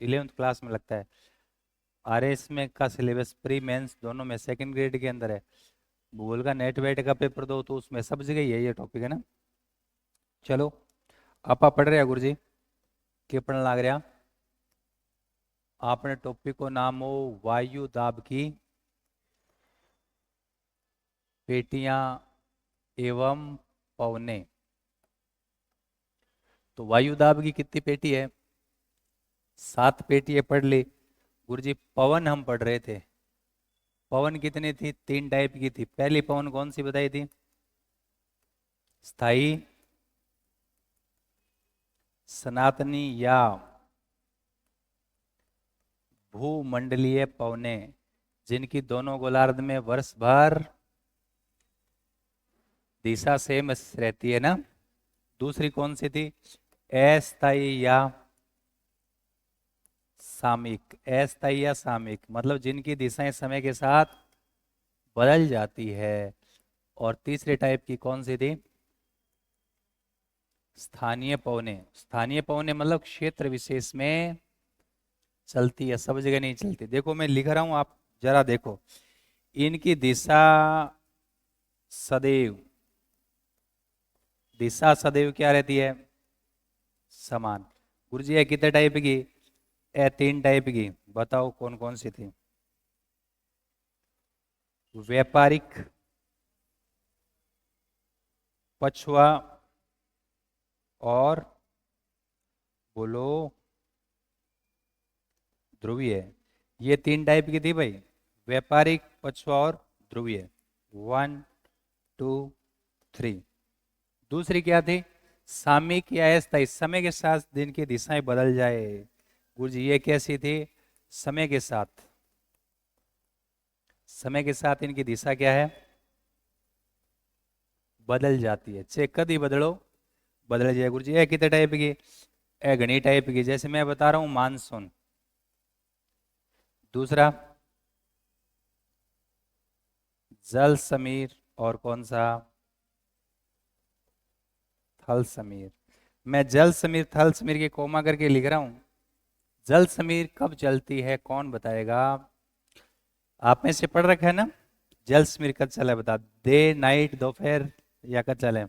11th class में लगता है। आरएस में का सिलेबस प्री मेंस दोनों में सेकंड ग्रेड के अंदर है। भूगोल का नेट वेट का पेपर दो तो उसमें सब जगह यही टॉपिक है ना। चलो आप पढ़ रहे हैं गुरु जी, क्या पढ़ने लग रहा? आपने टॉपिक को नाम हो वायु दाब की पेटियां एवं पवने। तो वायु दाब की कितनी पेटी है? 7 पेटी है, पढ़ ली। गुरुजी पवन हम पढ़ रहे थे, पवन कितनी थी? 3 टाइप की थी। पहली पवन कौन सी बताई थी? स्थाई, सनातनी या भूमंडलीय पवने, जिनकी दोनों गोलार्ध में वर्ष भर दिशा सेम रहती है ना। दूसरी कौन सी थी? अस्थायी या सामयिक। अस्थायी या सामयिक मतलब जिनकी दिशाएं समय के साथ बदल जाती है। और तीसरे टाइप की कौन सी थी? स्थानीय पवने। स्थानीय पवने मतलब क्षेत्र विशेष में चलती है, सब जगह नहीं चलती। देखो मैं लिख रहा हूं, आप जरा देखो। इनकी दिशा सदैव, दिशा सदैव क्या रहती है? समान। गुरुजी है कितने टाइप की? 3 टाइप की। बताओ कौन कौन सी थी? व्यापारिक, पछुआ और बोलो ध्रुवीय। ये 3 टाइप की थी भाई, व्यापारिक, पछुआ और ध्रुवीय। 1 2 3। दूसरी क्या थी? सामयिक या अस्थायी, समय के साथ दिन की दिशाएं बदल जाए। गुरुजी ये कैसी थी? समय के साथ, समय के साथ इनकी दिशा क्या है? बदल जाती है। चेक कदी बदलो बदल जाए। गुरुजी ये कितने टाइप की? घनी टाइप की। जैसे मैं बता रहा हूं मानसून। दूसरा जल समीर, और कौन सा? थल समीर। मैं जल समीर थल समीर के कोमा करके लिख रहा हूं। जल समीर कब चलती है कौन बताएगा? आप में से पढ़ रखा है ना? जल समीर कब चला है बता। डे नाइट दोपहर या कब चले?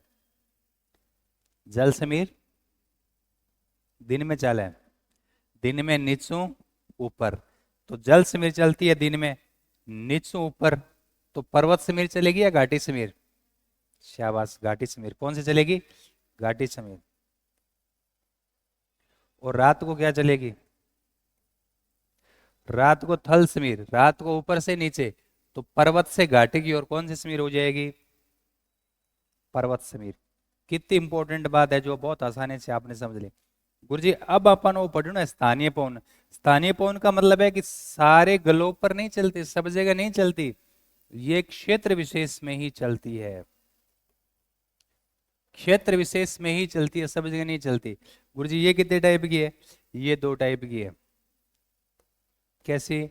जल समीर दिन में चला है। दिन में नीचू ऊपर। तो जल समीर चलती है दिन में नीचू ऊपर। तो पर्वत समीर चलेगी या घाटी समीर? शाबाश, घाटी समीर। कौन सी चलेगी? घाटी समीर। और रात को क्या चलेगी? रात को थल समीर। रात को ऊपर से नीचे, तो पर्वत से घाटी की ओर कौन सी समीर हो जाएगी? पर्वत समीर। कितनी इंपॉर्टेंट बात है जो बहुत आसानी से आपने समझ ली। गुरुजी अब अपन वो पढ़ो ना, स्थानीय पवन। स्थानीय पवन का मतलब है कि सारे ग्लोब पर नहीं चलती, सब जगह नहीं चलती, ये क्षेत्र विशेष में ही चलती है। क्षेत्र विशेष में ही चलती है, सब जगह नहीं चलती। गुरुजी ये कितने टाइप की है? ये 2 टाइप की है। कैसी?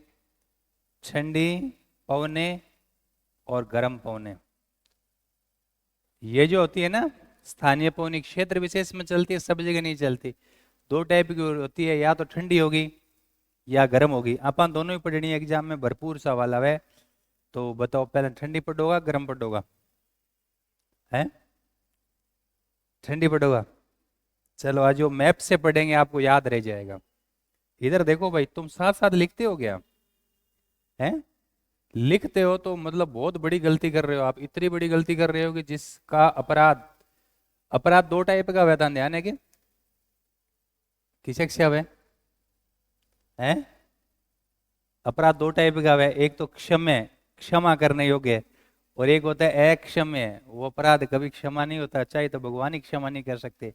ठंडी पवने और गर्म पवने। ये जो होती है ना स्थानीय पवन, क्षेत्र विशेष में चलती है, सब जगह नहीं चलती। 2 टाइप की होती है, या तो ठंडी होगी या गर्म होगी। अपन दोनों ही पढ़नी है, एग्जाम में भरपूर सवाल आवे। तो बताओ पहले ठंडी पढ़ोगा गर्म पढ़ोगा? है ठंडी पढ़ोगा? चलो आज जो मैप से पढ़ेंगे आपको याद रह जाएगा। इधर देखो भाई, तुम साथ साथ लिखते हो क्या? हैं? लिखते हो तो मतलब बहुत बड़ी गलती कर रहे हो आप। इतनी बड़ी गलती कर रहे हो कि जिसका अपराध, अपराध 2 टाइप का हुआ था, ध्यान है कि? किसक से हुए हैं? अपराध 2 टाइप का हुआ है। एक तो क्षम्य, क्षमा करने योग्य, और एक होता है अक्षम्य। वो अपराध कभी क्षमा नहीं होता, चाहे तो भगवान ही क्षमा नहीं कर सकते।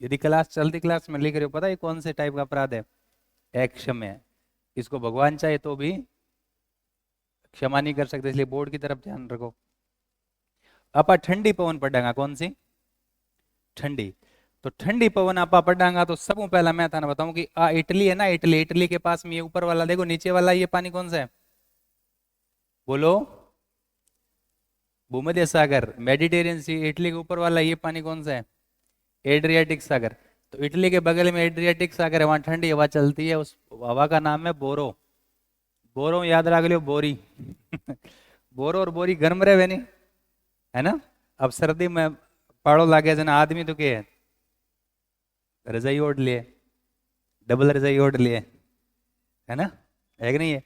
यदि क्लास चलती क्लास में लिख रहे हो, पता है कौन से टाइप का अपराध है? अक्षम्य। इसको भगवान चाहे तो भी क्षमा नहीं कर सकते, इसलिए बोर्ड की तरफ ध्यान रखो। आपा ठंडी पवन पढ़ांगा। कौन सी? ठंडी। तो ठंडी पवन आपा पढ़ांगा तो सबसे पहला मैं था बताऊं कि इटली है ना, इटली, इटली के पास में ये ऊपर वाला देखो, नीचे वाला ये पानी कौन सा है? बोलो। भूमध्य सागर, मेडिटेरियन सी। इटली के ऊपर वाला ये पानी कौन सा है? एड्रियाटिक सागर। तो इटली के बगल में एड्रियाटिक सागर है, वहां ठंडी हवा चलती है। उस हवा का नाम है बोरो। बोरो याद रख लियो, बोरी। बोरो और बोरी गर्म रहे नहीं, है ना। अब सर्दी में पाड़ो लागे जना आदमी तो के रजाई ओढ़ लिए, डबल रजाई ओढ़ लिए, है ना, है कि नहीं है।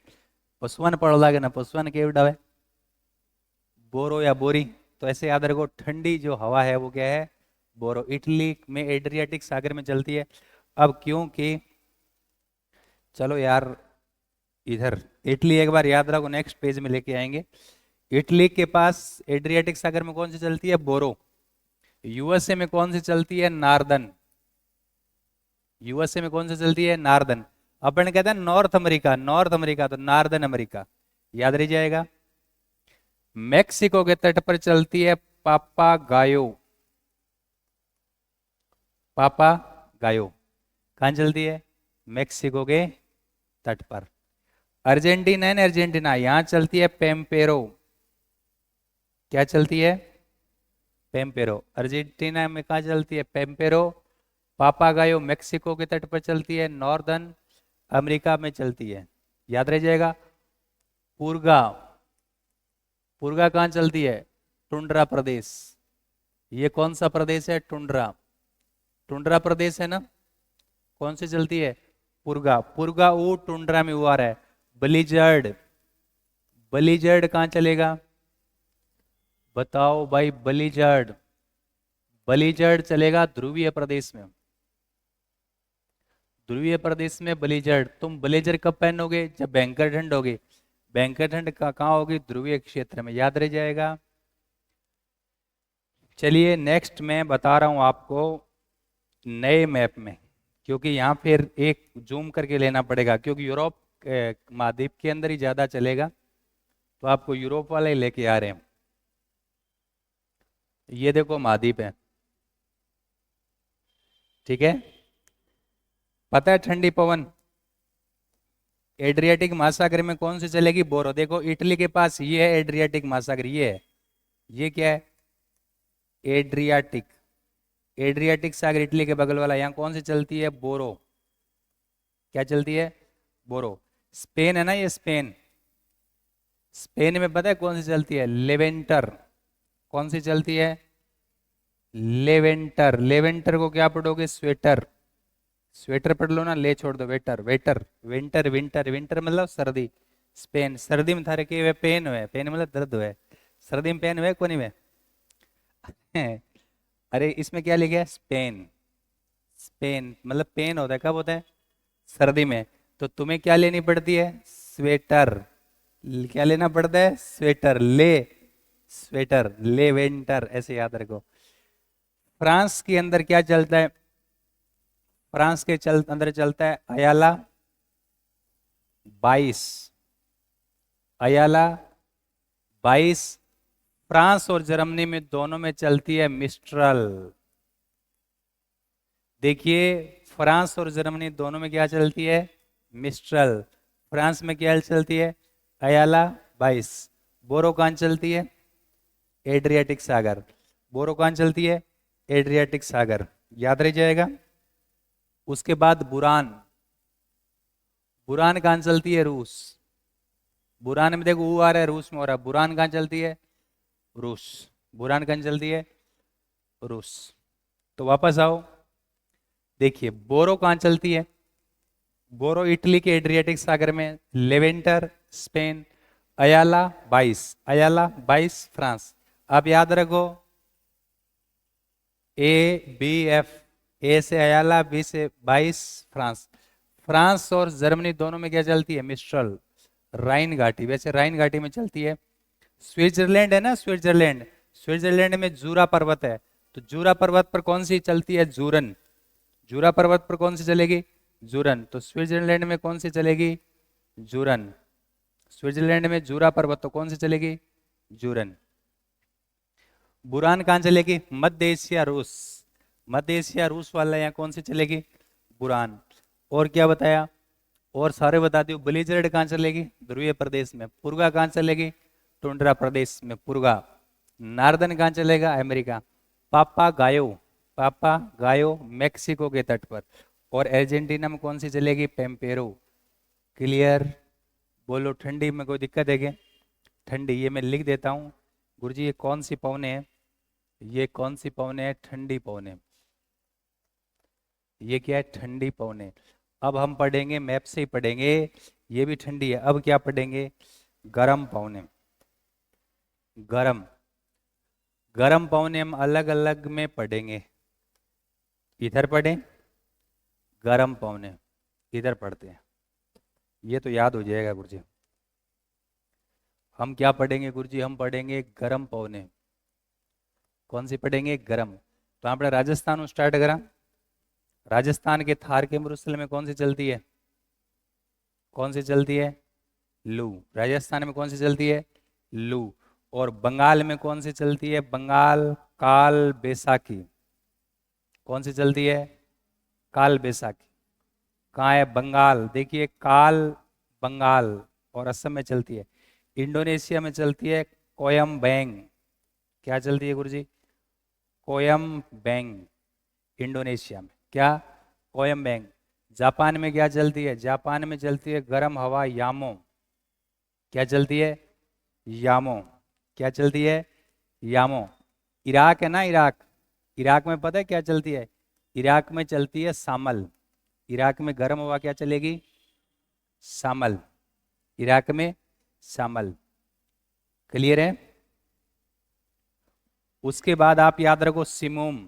पशुआन पाड़ो लागे ना, पशुआन के उड़ावे बोरो या बोरी। तो ऐसे याद रखो, ठंडी जो हवा है वो क्या है, बोरो। इटली में एड्रियाटिक सागर में चलती है। अब क्योंकि चलो यार, इधर इटली एक बार याद रखो, नेक्स्ट पेज में लेके आएंगे। इटली के पास एड्रियाटिक सागर में कौन सी चलती है, बोरो। यूएसए में कौन सी चलती है, नार्दन। यूएसए में कौन सी चलती है, नार्दन। अपन कहते हैं नॉर्थ अमेरिका, नॉर्थ अमेरिका तो नार्दन अमेरिका, याद रह जाएगा। मैक्सिको के तट पर चलती है पापा गायो। पापा गायो कहां चलती है, मैक्सिको के तट पर। अर्जेंटीना है ना, अर्जेंटीना, यहां चलती है पेम्पेरो। क्या चलती है, पेम्पेरो। अर्जेंटीना में कहा चलती है, पेम्पेरो। पापागायो मैक्सिको के तट पर चलती है, नॉर्दर्न अमेरिका में चलती है, याद रह जाएगा। पुरगा, पुरगा कहां चलती है, टुंड्रा प्रदेश। ये कौन सा प्रदेश है, टुंड्रा, टुंड्रा प्रदेश है ना। कौन सी चलती है, पुरगा। पुरगा वो टुंड्रा में हुआ रहा है। बलिजर्ड, बलिजर्ड कहां चलेगा, बताओ भाई, बलिजर्ड। बलिजर्ड चलेगा ध्रुवीय प्रदेश में, ध्रुवीय प्रदेश में बलिजर्ड। तुम ब्लेजर कब पहनोगे, जब भयंकर ठंड होगी। भयंकर ठंड कहाँ होगी, ध्रुवीय क्षेत्र में, याद रह जाएगा। चलिए नेक्स्ट मैं बता रहा हूं आपको नए मैप में, क्योंकि यहाँ फिर एक जूम करके लेना पड़ेगा, क्योंकि यूरोप महाद्वीप के अंदर ही ज्यादा चलेगा, तो आपको यूरोप वाले ही लेके आ रहे हैं। ये देखो महाद्वीप है, ठीक है। पता है ठंडी पवन एड्रियाटिक महासागर में कौन सी चलेगी, बोरो। देखो इटली के पास ये है एड्रियाटिक महासागर, ये है, ये क्या है, एड्रियाटिक। एड्रियाटिक सागर इटली के बगल वाला, यहां कौन सी चलती है, बोरो। क्या चलती है, बोरो। स्पेन है ना, ये स्पेन, स्पेन में पता है कौन सी चलती है, लेवेंटर। कौन सी चलती है, लेवेंटर। लेवेंटर को क्या पढ़ोगे, स्वेटर। स्वेटर पढ़ लो ना, ले छोड़ दो waiter, waiter. Winter, winter, winter मतलब सर्दी। स्पेन, सर्दी में थारे के वे पेन हुए, पेन मतलब दर्द हुए, सर्दी में पेन हुए कोनी में। अरे इसमें क्या लिखा है, स्पेन। स्पेन मतलब पेन होता है, कब होता है, सर्दी में। तो तुम्हें क्या लेनी पड़ती है, स्वेटर। क्या लेना पड़ता है, स्वेटर, ले, स्वेटर, ले विंटर, ऐसे याद रखो। फ्रांस के अंदर क्या चलता है, फ्रांस के अंदर चलता है अयाला 22, अयाला 22। फ्रांस और जर्मनी में दोनों में चलती है मिस्ट्रल। देखिए फ्रांस और जर्मनी दोनों में क्या चलती है, मिस्ट्रल। फ्रांस में क्या चलती है, अयाला 22। बोरो कहां चलती है, एड्रियाटिक सागर। बोरो कहां चलती है, एड्रियाटिक सागर, याद रह जाएगा। उसके बाद बुरान, बुरान कहां चलती है, रूस। बुरान में देखो वो आ रहा है, रूस में हो रहा है। बुरान कहां चलती है, रूस। बुरान कहां चलती है, रूस। तो वापस आओ, देखिए बोरो कहां चलती है, बोरो इटली के एड्रियाटिक सागर में, लेवेंटर स्पेन, अयाला 22, अयाला 22 फ्रांस। अब याद रखो ए बी एफ, ए से अयाला, बी से 22 फ्रांस। फ्रांस और जर्मनी दोनों में क्या चलती है, मिस्ट्रल। राइन घाटी, वैसे राइन घाटी में चलती है। स्विट्जरलैंड है ना, स्विट्जरलैंड, स्विट्जरलैंड में जूरा पर्वत है, तो जूरा पर्वत पर कौन सी चलती है, जूरन। जूरा पर्वत पर कौन सी चलेगी, जूरन। तो स्विट्जरलैंड में कौन सी चलेगी, जूरन। स्विट्जरलैंड में जूरा पर्वत तो कौन सी चलेगी, जूरन। बुरान कहां चलेगी, मध्य एशिया रूस, मध्य एशिया रूस वाला यहाँ कौन सी चलेगी, बुरान। और क्या बताया, और सारे बता दियो। ब्लिजर्ड कहां चलेगी, ध्रुवीय प्रदेश में। पुरगा कहां चलेगी, टुंड्रा प्रदेश में, पुरगा। नार्दन कहां चलेगा, अमेरिका। पापा गायो, पापा गायो मैक्सिको के तट पर। और अर्जेंटीना में कौन सी चलेगी, पेम्पेरो। क्लियर? बोलो ठंडी में कोई दिक्कत है क्या? ठंडी, ये मैं लिख देता हूँ। गुरुजी ये कौन सी पौने है? ये कौन सी पौने है? ठंडी पौने। ये क्या है? ठंडी पौने। अब हम पढ़ेंगे, मैप से ही पढ़ेंगे। ये भी ठंडी है। अब क्या पढ़ेंगे? गरम पौने। गरम, गरम पौने हम अलग अलग में पढ़ेंगे। इधर पढ़ें गरम पौने, इधर पढ़ते हैं। ये तो याद हो जाएगा गुरुजी। हम क्या पढ़ेंगे गुरुजी? हम पढ़ेंगे गरम पौने। कौन सी पढ़ेंगे? गरम। तो आपने राजस्थान स्टार्ट करा। राजस्थान के थार के मरुस्थल में कौन सी चलती है? कौन सी चलती है? लू। राजस्थान में कौन सी चलती है? लू। और बंगाल में कौन सी चलती है? बंगाल काल बैसाखी। कौन सी चलती है? काल बैसाखी। कहाँ है? बंगाल। देखिए काल बंगाल और असम में चलती है। इंडोनेशिया में चलती है कोयम बैंग। क्या चलती है गुरुजी? कोयम बैंग। इंडोनेशिया में क्या? कोयम बैंग। जापान में क्या चलती है? जापान में चलती है गर्म हवा यामो। क्या चलती है? यामो। क्या चलती है? यामो। इराक है ना, इराक। इराक में पता है क्या चलती है? इराक में चलती है सामल। इराक में गर्म हवा क्या चलेगी? सामल। इराक में सामल। क्लियर है? उसके बाद आप याद रखो सिमुम।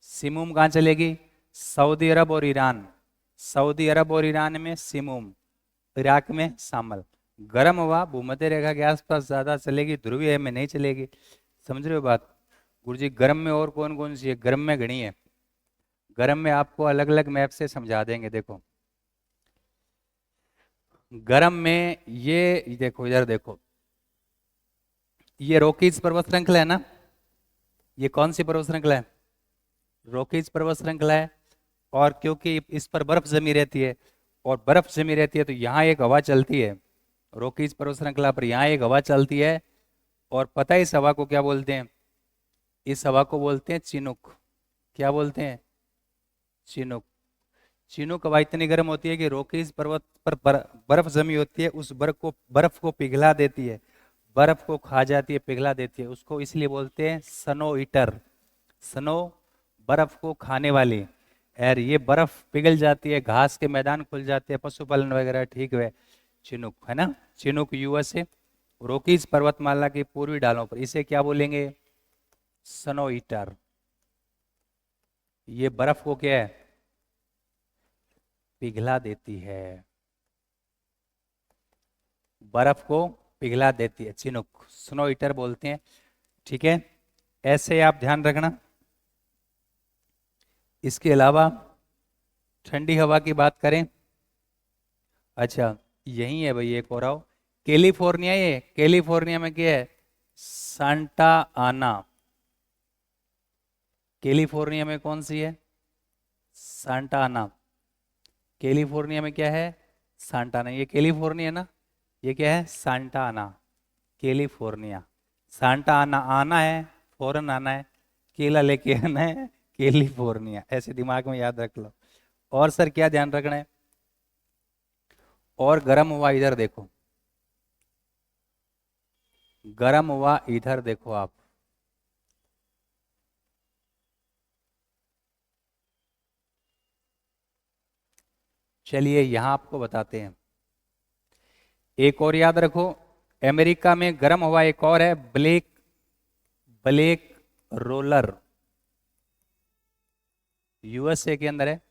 सिमुम कहां चलेगी? सऊदी अरब और ईरान। सऊदी अरब और ईरान में सिमुम, इराक में सामल। गर्म हवा भूमध्य रेखा के आसपास ज्यादा चलेगी, ध्रुवीय में नहीं चलेगी। समझ रहे हो बात? गुरुजी गर्म में और कौन कौन सी है? गर्म में घनी है। गर्म में आपको अलग अलग मैप से समझा देंगे। देखो गर्म में ये देखो, इधर देखो, ये रॉकीज पर्वत श्रृंखला है ना। ये कौन सी पर्वत श्रृंखला है? रॉकीज पर्वत श्रृंखला है। और क्योंकि इस पर बर्फ जमी रहती है, और बर्फ जमी रहती है तो यहाँ एक हवा चलती है। रॉकीज पर्वत श्रृंखला पर यहाँ एक हवा चलती है। और पता है इस हवा को क्या बोलते हैं? इस हवा को बोलते हैं चिनुक। क्या बोलते हैं? चिनुक। चिनुक हवा इतनी गर्म होती है कि रॉकीज पर्वत पर बर्फ जमी होती है, उस बर्फ को पिघला देती है। बर्फ को खा जाती है, पिघला देती है। उसको इसलिए बोलते हैं स्नो ईटर। स्नो, बर्फ को खाने वाली। और ये बर्फ पिघल जाती है, घास के मैदान खुल जाते हैं, पशुपालन वगैरह ठीक है। चिनुक है ना। चिनुक यूएसए, रॉकीज पर्वतमाला की पूर्वी ढालों पर। इसे क्या बोलेंगे? Snow eater. ये बर्फ को क्या है? पिघला देती है। बर्फ को पिघला देती है, चिनुक, स्नो ईटर बोलते हैं। ठीक है, ऐसे आप ध्यान रखना। इसके अलावा ठंडी हवा की बात करें। अच्छा यही है भाई, एक और आओ। कैलिफोर्निया, ये कैलिफोर्निया में क्या है? सांता आना। कैलिफोर्निया में कौन सी है? सांता आना। कैलिफोर्निया में क्या है? सांता आना। ये कैलिफोर्निया ना, ये क्या है? सांता आना। कैलिफोर्निया। सांता आना आना है, फौरन आना है। केला लेके आना है, कैलिफोर्निया। ऐसे दिमाग में याद रख लो। और सर क्या ध्यान रखना है? और गर्म हुआ इधर देखो, गर्म हुआ इधर देखो आप। चलिए यहां आपको बताते हैं। एक और याद रखो, अमेरिका में गर्म हवा एक और है, ब्लेक, ब्लेक रोलर। यूएसए के अंदर है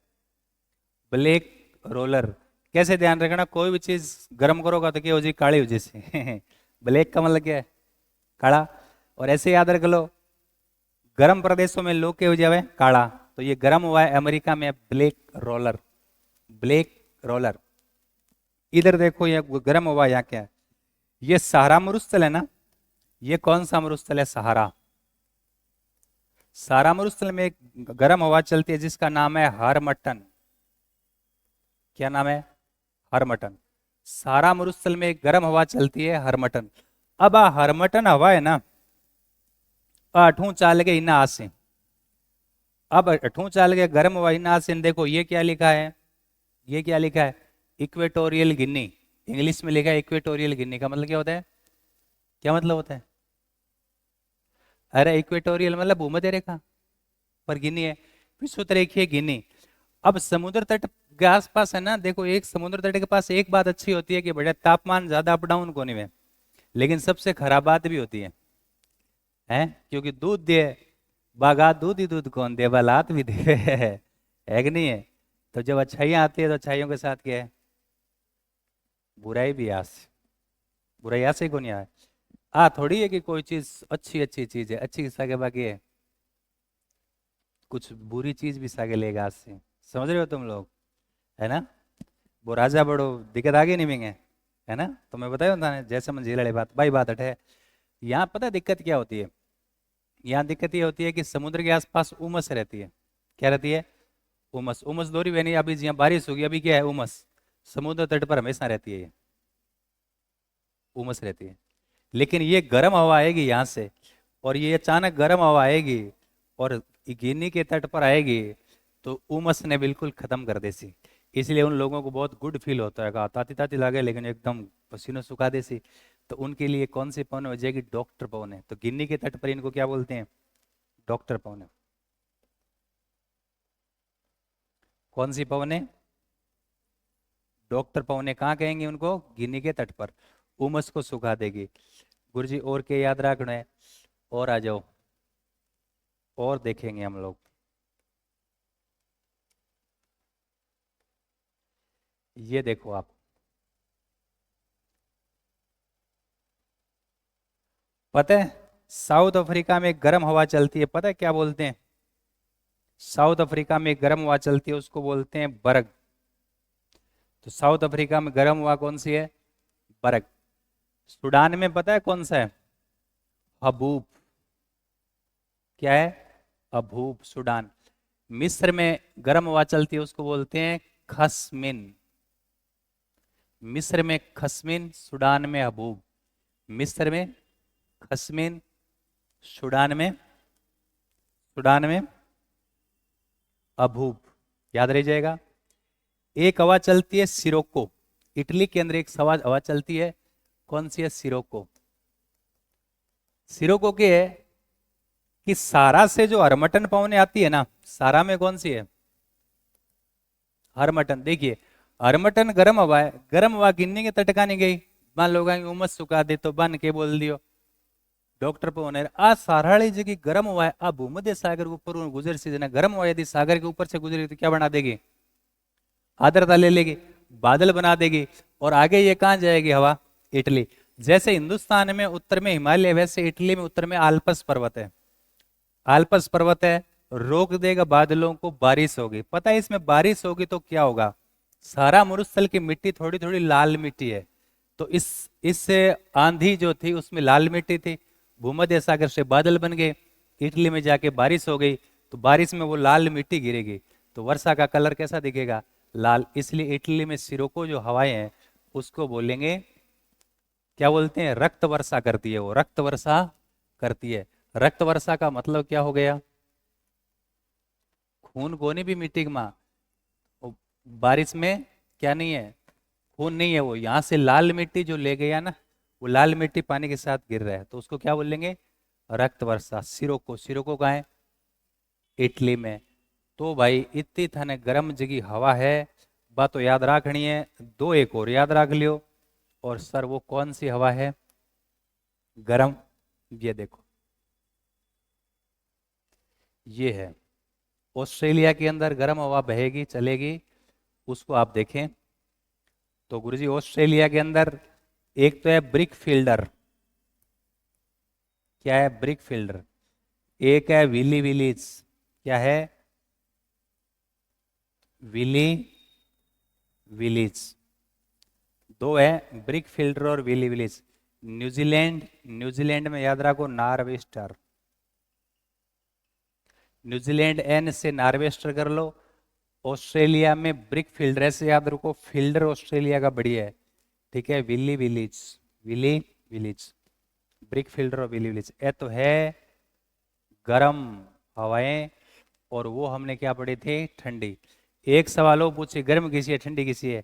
ब्लेक रोलर। कैसे ध्यान रखना? कोई भी चीज गर्म करोगा तो क्या हो जी? काली हो जैसे। ब्लैक का मतलब क्या है? काला। और ऐसे याद रख लो, गर्म प्रदेशों में लोग के हो जावे काला। तो ये गर्म हुआ है अमेरिका में, ब्लैक रोलर। Black roller. इधर देखो ये गर्म हुआ यहाँ क्या है? ये सहारा मरुस्थल है ना। ये कौन सा मरुस्थल है? सहारा। सहारा मरुस्थल में एक गर्म हवा चलती है जिसका नाम है हरमटन। क्या नाम है? हरमटन। सहारा मरुस्थल में एक गर्म हवा चलती है, हरमटन। अब आ हरमटन हवा है ना, अठू चाल के इना आसे। अब अठू चाल के गर्म हवा इना आसे। देखो ये क्या लिखा है? ये क्या लिखा है? इक्वेटोरियल गिनी, इंग्लिश में लिखा है इक्वेटोरियल गिनी, का मतलब क्या होता है? क्या मतलब होता है? अरे इक्वेटोरियल मतलब भूमध्य रेखा, पर गिनी है विषुवत रेखीय गिनी। अब समुद्र तट के आसपास है ना, देखो एक समुद्र तट के पास एक बात अच्छी होती है कि बड़ा तापमान ज्यादा अप डाउन को नहीं है, लेकिन सबसे खराब बात भी होती है क्योंकि दूध दे बागा दूध ही दूध कौन दे बलात भी दे है कि नहीं है? तो जब अच्छाइयाँ आती है तो अच्छाइयों के साथ क्या है? बुराई भी आस, बुराई ऐसे ही को नहीं आए। थोड़ी है कि कोई चीज अच्छी अच्छी चीज है, अच्छी सागे बाकी है, कुछ बुरी चीज भी सागे लेगा आज से, समझ रहे हो तुम लोग, है ना? वो राजा बड़ो दिक्कत आगे नहीं मिंगे, है ना? तो मैं बताया था जैसे मन झील बात भाई बात है। यहाँ पता है दिक्कत क्या होती है? यहाँ दिक्कत ये होती है कि समुद्र के आसपास उमस रहती है। क्या रहती है? उमस। उमस दोरी बनी, अभी यहाँ बारिश होगी, अभी क्या है? उमस। समुद्र तट पर हमेशा रहती है ये उमस रहती है। लेकिन ये गर्म हवा आएगी यहाँ से, और ये अचानक गर्म हवा आएगी और गिनी के तट पर आएगी, तो उमस ने बिल्कुल खत्म कर देसी। इसलिए उन लोगों को बहुत गुड फील होता है, कहा ताती ताती लागे लेकिन एकदम पसीनों सुखा देसी। तो उनके लिए कौन सी पवन हो जाएगी? डॉक्टर पवन है। तो गिन्नी के तट पर इनको क्या बोलते हैं? डॉक्टर पवन है। कौन सी पवन है? डॉक्टर पवन है। कहाँ कहेंगे उनको? गिन्नी के तट पर। उमस को सुखा देगी। गुरुजी और के याद रखना है? और आ जाओ, और देखेंगे हम लोग। ये देखो आप, पता है साउथ अफ्रीका में एक गर्म हवा चलती है, पता है क्या बोलते हैं? साउथ अफ्रीका में एक गर्म हवा चलती है, उसको बोलते हैं बरग। तो साउथ अफ्रीका में गर्म हवा कौन सी है? बरग। सूडान में पता है कौन सा है? हबूब। क्या है? अभूप। सूडान। मिस्र में गर्म हवा चलती है, उसको बोलते हैं खसमिन। मिस्र में खसमिन, सूडान में हबूब। मिस्र में खसमिन, सूडान में अभूप। याद रह जाएगा। एक हवा चलती है सिरोको, इटली के अंदर एक हवा चलती है, कौन सी है? सिरोको। सिरोको की है कि सारा से जो हरमटन पवने आती है ना, सारा में कौन सी है? हरमटन। देखिए हरमटन गर्म हवा है, गर्म हवा गिन्नी के तटका नहीं गई, मान लो उमस सुखा दे तो बन के बोल दियो डॉक्टर पवन है। आ साराड़ी जगह गर्म हुआ है, आ भूमध्य सागर के ऊपर गुजर सी जना गर्म हुआ, यदि सागर के ऊपर से गुजरेगी तो क्या बना देगी? आर्द्रता ले लेगी, बादल बना देगी, और आगे ये कहां जाएगी हवा? इटली। जैसे हिंदुस्तान में उत्तर में हिमालय, वैसे इटली में उत्तर में आल्पस पर्वत है। आल्पस पर्वत है, रोक देगा बादलों को, बारिश होगी। पता है इसमें बारिश होगी तो क्या होगा? सारा मरुस्थल की मिट्टी थोड़ी थोड़ी लाल मिट्टी है, तो इससे आंधी जो थी उसमें लाल मिट्टी थी, भूमध्य सागर से बादल बन गए, इटली में जाके बारिश हो गई, तो बारिश में वो लाल मिट्टी गिरेगी, तो वर्षा का कलर कैसा दिखेगा? लाल। इसलिए इटली में सिरोको जो हवाएं हैं उसको बोलेंगे, क्या बोलते हैं? रक्त वर्षा करती है, वो रक्त वर्षा करती है। रक्त वर्षा का मतलब क्या हो गया? खून कोनी भी मिट्टी की माँ, वो बारिश में क्या नहीं है? खून नहीं है, वो यहाँ से लाल मिट्टी जो ले गया ना, वो लाल मिट्टी पानी के साथ गिर रहा है, तो उसको क्या बोलेंगे? रक्त वर्षा। सिरोको। सिरोको कहाँ है? इटली में। तो भाई इतनी थाने गर्म जगी हवा है, बात तो याद रखनी है। दो एक और याद रख लियो। और सर वो कौन सी हवा है गर्म? ये देखो, ये है ऑस्ट्रेलिया के अंदर गर्म हवा बहेगी चलेगी, उसको आप देखें। तो गुरुजी ऑस्ट्रेलिया के अंदर एक तो है ब्रिक फील्डर। क्या है? Brickfielder. एक है विली विलीज। क्या है? Willy willies. दो है ब्रिक फील्डर और विली विलीज। न्यूजीलैंड, न्यूजीलैंड में याद रखो नार्वेस्टर। न्यूजीलैंड एन से नार्वेस्टर कर लो। ऑस्ट्रेलिया में ब्रिक फील्डर, ऐसे याद रखो, फील्डर ऑस्ट्रेलिया का बढ़िया है। ठीक है, willy willies. Willy willies, brickfielder और विली विलीज। ये तो है गर्म हवाएं, और वो हमने क्या पढ़ी थी? ठंडी। एक सवाल वो पूछे, गर्म किसी है ठंडी किसी है?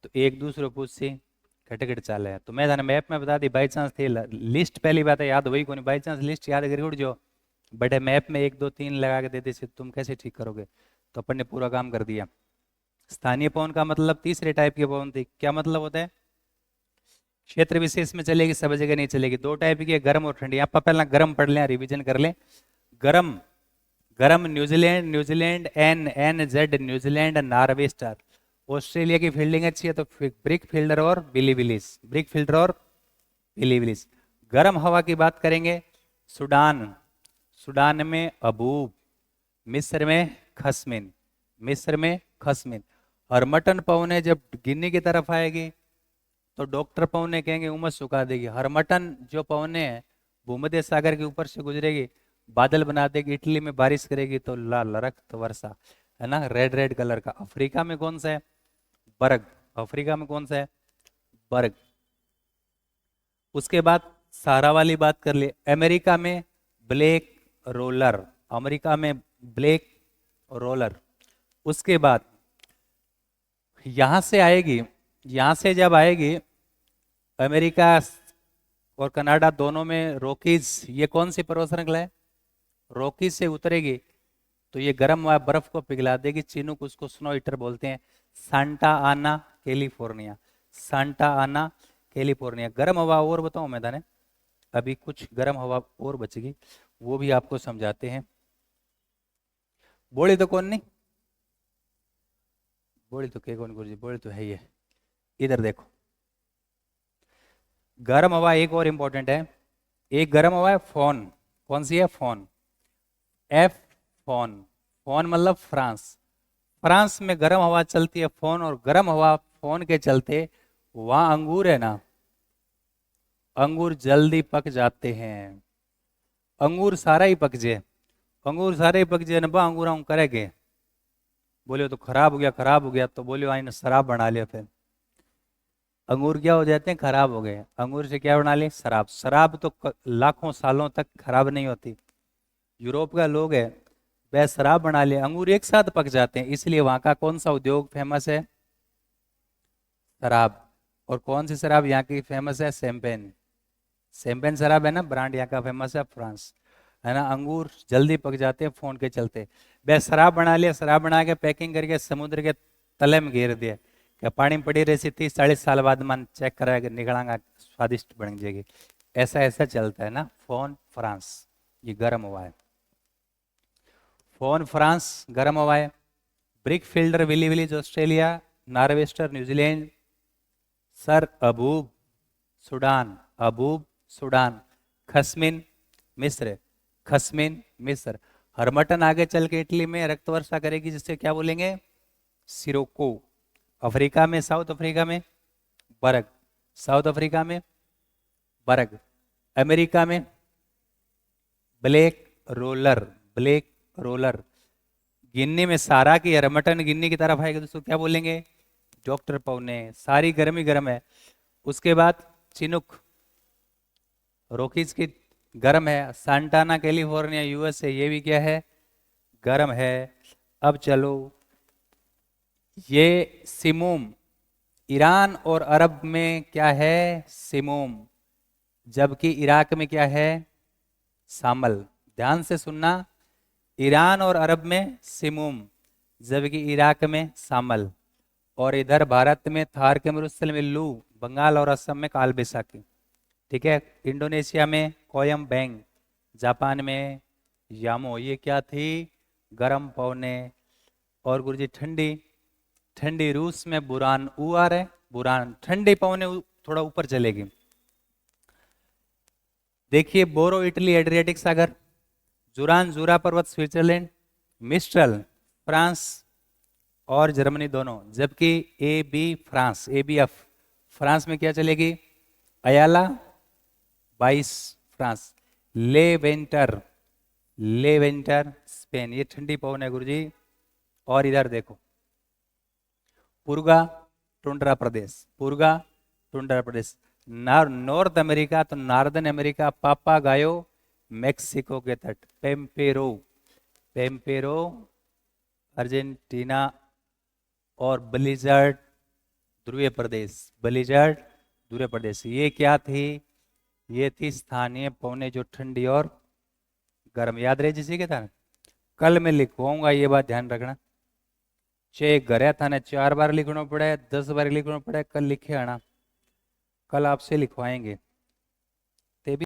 तो एक दूसरे पूछ सी खटखट चाल है। तो मैं थाने मैप में बता दी बाई चांस थे लिस्ट पहली बात है याद वही को नहीं बाई चांस लिस्ट याद करी उड़ जो बड़े मैप में 1 2 3 लगा के देते से तुम कैसे ठीक करोगे। तो अपन ने पूरा काम कर दिया। स्थानीय पवन का मतलब तीसरे टाइप के पवन थे। क्या मतलब होता है? क्षेत्र विशेष में चलेगी सब जगह नहीं चलेगी। दो टाइप की है गर्म और ठंडी। आप पहला गर्म पढ़ लें रिवीजन कर लें। गर्म गर्म New Zealand New Zealand N N Z New Zealand norwester. Australia की फील्डिंग अच्छी है तो ब्रिक फील्डर और बिली विलिस ब्रिक फील्डर और बिली विलिस। गर्म हवा की बात करेंगे सूडान सूडान में अबूब मिस्र में खसमिन मिस्र में खसमिन। और मटन पवने जब गिन्नी की तरफ आएगी तो डॉक्टर पवने कहेंगे उमस सुखा देगी। हरमटन जो पवने हैं भूमध्य सागर के ऊपर से गुजरेगी बादल बना देगी इटली में बारिश करेगी तो लाल रक्त वर्षा है ना रेड रेड कलर का। अफ्रीका में कौन सा है? बर्ग। अफ्रीका में कौन सा है? बर्ग। उसके बाद सहारा वाली बात कर ले। अमेरिका में ब्लैक रोलर अमेरिका में ब्लैक रोलर। उसके बाद यहां से आएगी यहां से जब आएगी अमेरिका और कनाडा दोनों में रॉकीज ये कौन सी पर्वत श्रृंखला है? रॉकीज से उतरेगी तो ये गर्म बर्फ को पिघला देगी। चिनूक उसको स्नो हीटर बोलते हैं। सांता आना कैलिफोर्निया सांता आना कैलिफोर्निया। गर्म हवा और बताऊं मैं थाने अभी कुछ गर्म हवा और बचेगी वो भी आपको समझाते हैं। बोली तो कौन नहीं बोली तो के कौन गुरुजी बोली तो है ये। इधर देखो गर्म हवा एक और इंपॉर्टेंट है। एक गर्म हवा है फोन। कौन सी है? Phone F phone. फोन मतलब फ्रांस। फ्रांस में गर्म हवा चलती है फोन और गर्म हवा फोन के चलते वहां अंगूर है ना अंगूर जल्दी पक जाते हैं। अंगूर सारा ही पक जाए अंगूर सारे ही पक जाए नबा अंगूर हम करेंगे बोले तो खराब हो गया तो बोले आईने शराब बना लिया। फिर अंगूर क्या हो जाते हैं? खराब हो गए। अंगूर से क्या बना ले? शराब। शराब तो लाखों सालों तक खराब नहीं होती। यूरोप का लोग है वह शराब बना ले अंगूर एक साथ पक जाते हैं इसलिए वहां का कौन सा उद्योग फेमस है? शराब। और कौन सी शराब यहाँ की फेमस है? शैंपेन। शैंपेन शराब है ना ब्रांड यहाँ का फेमस है फ्रांस है ना। अंगूर जल्दी पक जाते हैं फोन के चलते। वह शराब बना लिया शराब बना के पैकिंग करके समुद्र के तले में घेर दिया क्या पानी में पड़ी रही 30 40 साल बाद मन चेक करा निकलांगा स्वादिष्ट बन जाएगी। ऐसा ऐसा चलता है ना। फोन फ्रांस ये गर्म हुआ है। फोन फ्रांस गर्म हवा है। Brickfielder willy willies Australia norwester New Zealand सर अबूब सूडान खसमिन मिस्र हरमटन आगे चल के इटली में रक्त वर्षा करेगी जिससे क्या बोलेंगे? सिरोको। अफ्रीका में साउथ अफ्रीका में बर्ग साउथ अफ्रीका में बर्ग। अमेरिका में ब्लैक रोलर। गिन्नी में सारा की हरमटन गिन्नी की तरफ आएगी दोस्तों क्या बोलेंगे? डॉक्टर पवने। सारी गर्म ही गर्म है। उसके बाद चिनुक रॉकीज की गर्म है। सांटाना कैलिफोर्निया यूएसए ये भी क्या है? गर्म है। अब चलो ये सिमूम ईरान और अरब में क्या है? सिमूम। जबकि इराक में क्या है? सामल। ध्यान से सुनना ईरान और अरब में सिमूम जबकि इराक में सामल। और इधर भारत में थार के मरुस्थल में लू बंगाल और असम में काल बैसाखी। ठीक है। इंडोनेशिया में कोयम बैंग जापान में यामो ये क्या थी? गर्म पवने। और गुरुजी ठंडी रूस में बुरान ऊ आ रहे बुरान ठंडी पवने थोड़ा ऊपर चलेगी। देखिए बोरो इटली एड्रियाटिक सागर जुरान जूरा पर्वत स्विट्जरलैंड मिस्ट्रल फ्रांस और जर्मनी दोनों। जबकि ए बी एफ फ्रांस में क्या चलेगी? अयाला 22 फ्रांस। लेवेंटर स्पेन ये ठंडी पवन है गुरुजी। और इधर देखो पुर्गा टुंड्रा प्रदेश नॉर्थ अमेरिका तो नॉर्दर्न अमेरिका पापा गायो मेक्सिको के तट पेम्पेरो अर्जेंटीना और ब्लिजर्ड ध्रुवीय प्रदेश, बलिजार्ड ध्रुवीय प्रदेश। ये क्या थी? ये थी स्थानीय पवने जो ठंडी और गर्म। याद रहे जिसे क्या था? कल मैं लिखवाऊंगा, ये बात ध्यान रखना। चे घरे थाने 4 बार लिखना पड़े, 10 बार लिखना पड़े, कल लिखे आना, कल आपसे लिखवाएंगे।